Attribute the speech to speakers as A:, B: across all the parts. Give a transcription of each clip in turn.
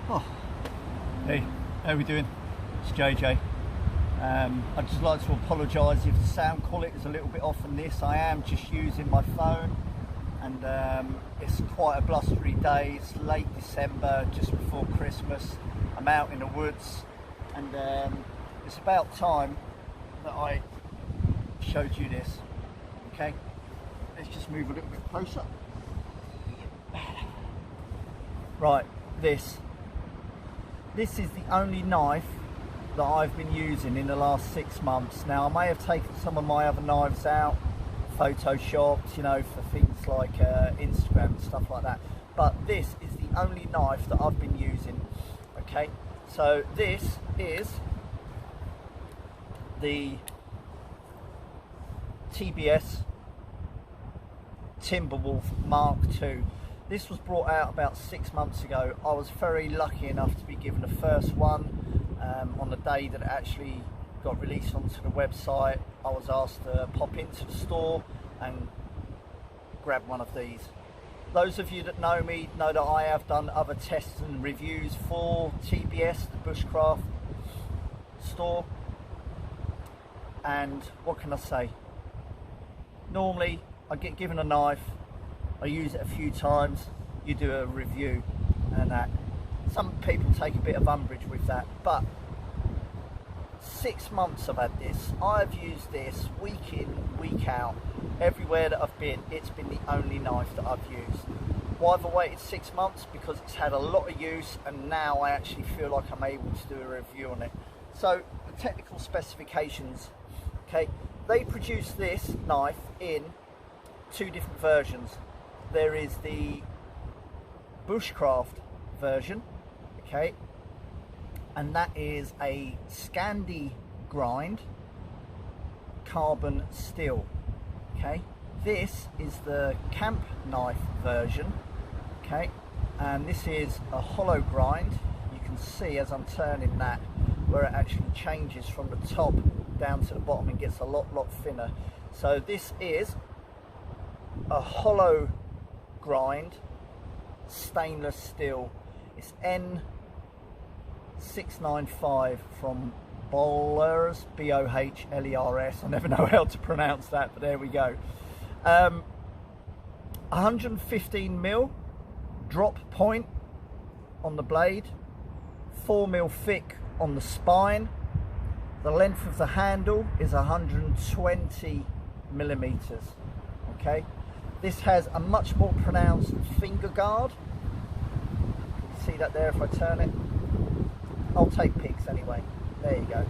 A: Oh, hey, how are we doing? It's JJ. I'd just like to apologise if the sound quality is a little bit off on this. I am just using my phone, and it's quite a blustery day. It's late December, just before Christmas. I'm out in the woods, and it's about time that I showed you this. Okay, let's just move a little bit closer. Right, this is the only knife that I've been using in the last 6 months. Now, I may have taken some of my other knives out, photoshopped, you know, for things like Instagram and stuff like that. But this is the only knife that I've been using. Okay, so this is the Tbs Timberwolf Mk2. This was brought out about 6 months ago. I was very lucky enough to be given the first one on the day that it actually got released onto the website. I was asked to pop into the store and grab one of these. Those of you that know me know that I have done other tests and reviews for TBS, the bushcraft store, and what can I say? Normally I get given a knife, I use it a few times, you do a review and that. Some people take a bit of umbrage with that, but 6 months I've had this. I've used this week in, week out. Everywhere that I've been, it's been the only knife that I've used. Why have I waited 6 months? Because it's had a lot of use, and now I actually feel like I'm able to do a review on it. So, the technical specifications, okay, they produce this knife in 2 different versions. There is the bushcraft version, okay, and that is a Scandi grind carbon steel. Okay, this is the camp knife version, okay, and this is a hollow grind. You can see as I'm turning that where it actually changes from the top down to the bottom and gets a lot thinner. So this is a hollow grind stainless steel. It's N695 from Bohlers, B-O-H-L-E-R-S. I never know how to pronounce that, but there we go. 115mm drop point on the blade, 4mm thick on the spine. The length of the handle is 120mm. Okay, this has a much more pronounced finger guard. You can see that there if I turn it. I'll take pics anyway. There you go.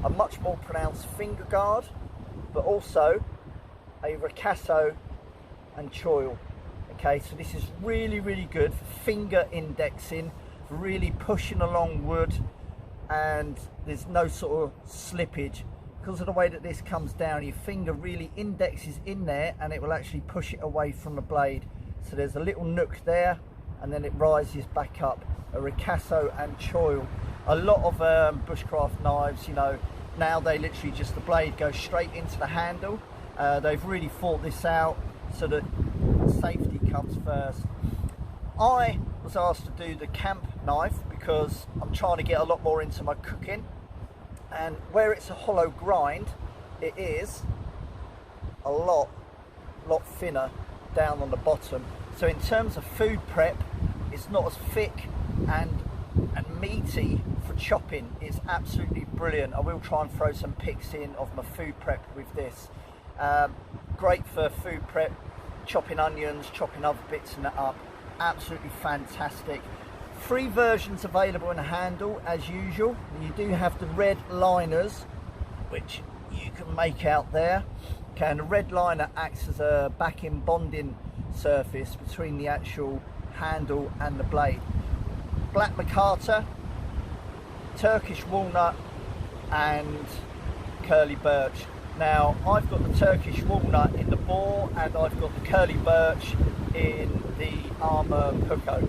A: A much more pronounced finger guard, but also a ricasso and choil. Okay, so this is really good for finger indexing, for really pushing along wood, and there's no sort of slippage. Because of the way that this comes down, your finger really indexes in there and it will actually push it away from the blade. So there's a little nook there and then it rises back up. A ricasso and choil. A lot of bushcraft knives, you know, now they literally just, the blade goes straight into the handle. They've really thought this out so that safety comes first. I was asked to do the camp knife because I'm trying to get a lot more into my cooking. And where it's a hollow grind, it is a lot thinner down on the bottom. So in terms of food prep, it's not as thick and meaty for chopping. It's absolutely brilliant. I will try and throw some pics in of my food prep with this. Great for food prep, chopping onions, chopping other bits and that up. Absolutely fantastic. 3 versions available in a handle as usual. You do have the red liners, which you can make out there. Okay, and the red liner acts as a backing bonding surface between the actual handle and the blade. Black Mccarter, Turkish Walnut and curly Birch. Now I've got the Turkish Walnut in the bore and I've got the curly Birch in the Armour Pucko.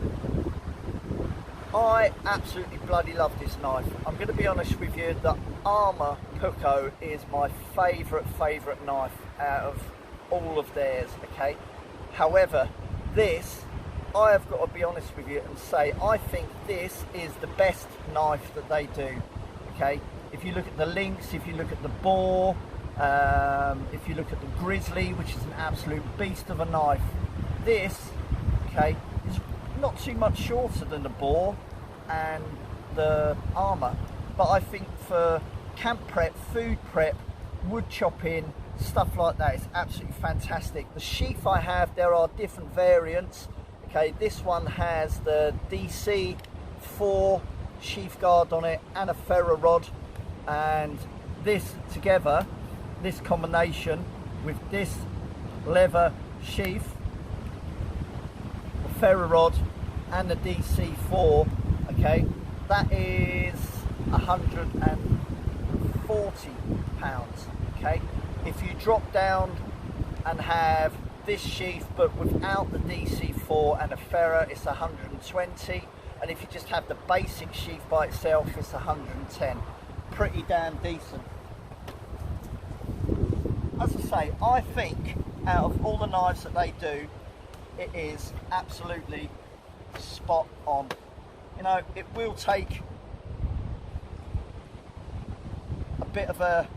A: I absolutely bloody love this knife. I'm going to be honest with you, the Armour Pucko is my favourite knife out of all of theirs, okay? However, this I have got to be honest with you and say I think this is the best knife that they do. Okay, if you look at the Lynx, if you look at the Boar, if you look at the Grizzly, which is an absolute beast of a knife, this, okay, is not too much shorter than the Boar and the Armour, but I think for camp prep, food prep, wood chopping, stuff like that, it's absolutely fantastic. The sheath I have, there are different variants. Okay, this one has the DC4 sheath guard on it and a ferro rod, and this together, this combination with this leather sheath, the ferro rod and the DC4, okay, that is £140. Okay, if you drop down and have this sheath but without the DC4 and a ferro, it's 120, and if you just have the basic sheath by itself, it's 110. Pretty damn decent. As I say, I think out of all the knives that they do, it is absolutely spot on. You know, it will take a bit of a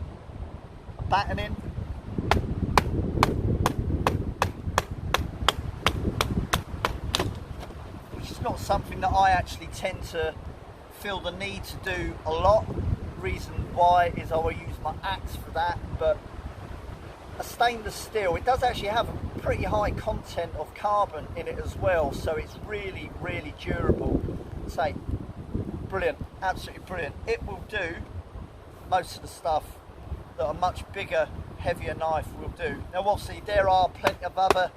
A: battening, which is not something that I actually tend to feel the need to do a lot. Reason why is I will use my axe for that, but a stainless steel, it does actually have a pretty high content of carbon in it as well, so it's really, really durable. Say, brilliant, absolutely brilliant. It will do most of the stuff that a much bigger, heavier knife will do. Now obviously there are plenty of other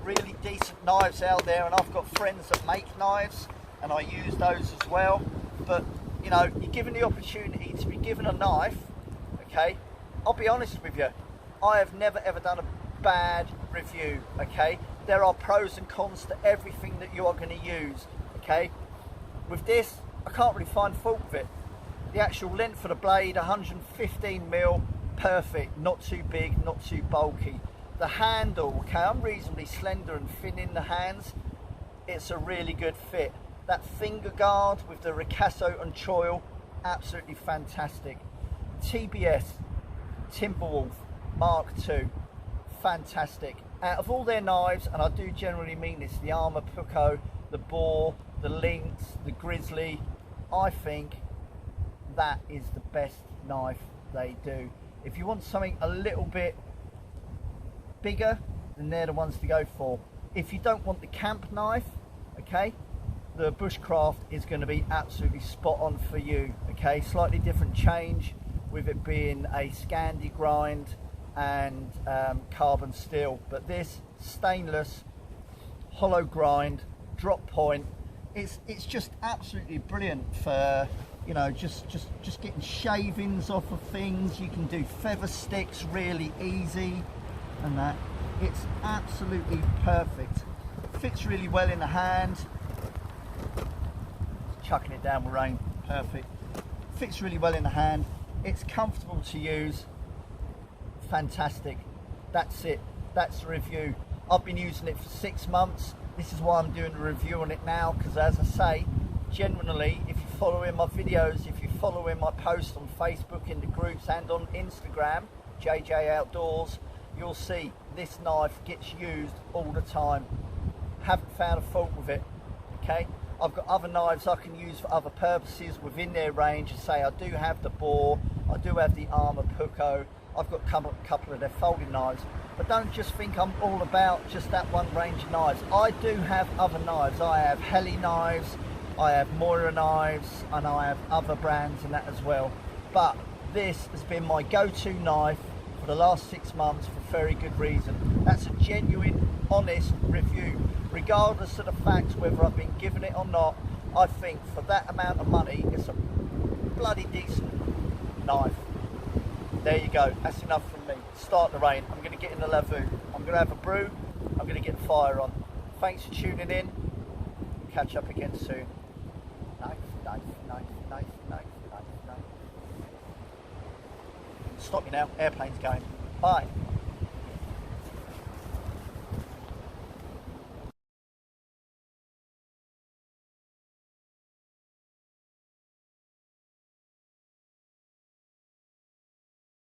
A: really decent knives out there, and I've got friends that make knives and I use those as well, but you know, you're given the opportunity to be given a knife, okay, I'll be honest with you, I have never ever done a bad review, okay. There are pros and cons to everything that you are going to use, okay. With this, I can't really find fault with it. The actual length of the blade, 115mm, perfect, not too big, not too bulky. The handle, okay, I'm reasonably slender and thin in the hands, it's a really good fit. That finger guard with the ricasso and choil, absolutely fantastic. Tbs Timberwolf Mk2, fantastic. Out of all their knives, and I do generally mean this, the Armour Pucko, the Boar, the Lynx, the Grizzly, I think that is the best knife they do. If you want something a little bit bigger, then they're the ones to go for. If you don't want the camp knife, okay, the bushcraft is going to be absolutely spot on for you. Okay, slightly different change with it being a Scandi grind and carbon steel, but this stainless hollow grind drop point, it's just absolutely brilliant for, you know, just getting shavings off of things. You can do feather sticks really easy and that. It's absolutely perfect. Fits really well in the hand. Chucking it down with rain, perfect. Fits really well in the hand. It's comfortable to use. Fantastic. That's it. That's the review. I've been using it for 6 months. This is why I'm doing a review on it now, because as I say, generally, if you're following my videos, if you're following my posts on Facebook, in the groups and on Instagram, JJ Outdoors, you'll see this knife gets used all the time. Haven't found a fault with it, okay? I've got other knives I can use for other purposes within their range. Say I do have the Boar, I do have the Armour Pucko, I've got a couple of their folding knives, but don't just think I'm all about just that one range of knives. I do have other knives. I have Heli knives, I have Moira knives, and I have other brands and that as well, but this has been my go-to knife for the last 6 months for very good reason. That's a genuine, honest review. Regardless of the fact whether I've been given it or not, I think for that amount of money, it's a bloody decent knife. There you go, that's enough from me. Start the rain, I'm going to get in the lavoo. I'm going to have a brew, I'm going to get the fire on. Thanks for tuning in, catch up again soon. Knife, knife, knife, knife, knife, knife, knife. Stop me now, airplane's going. Bye.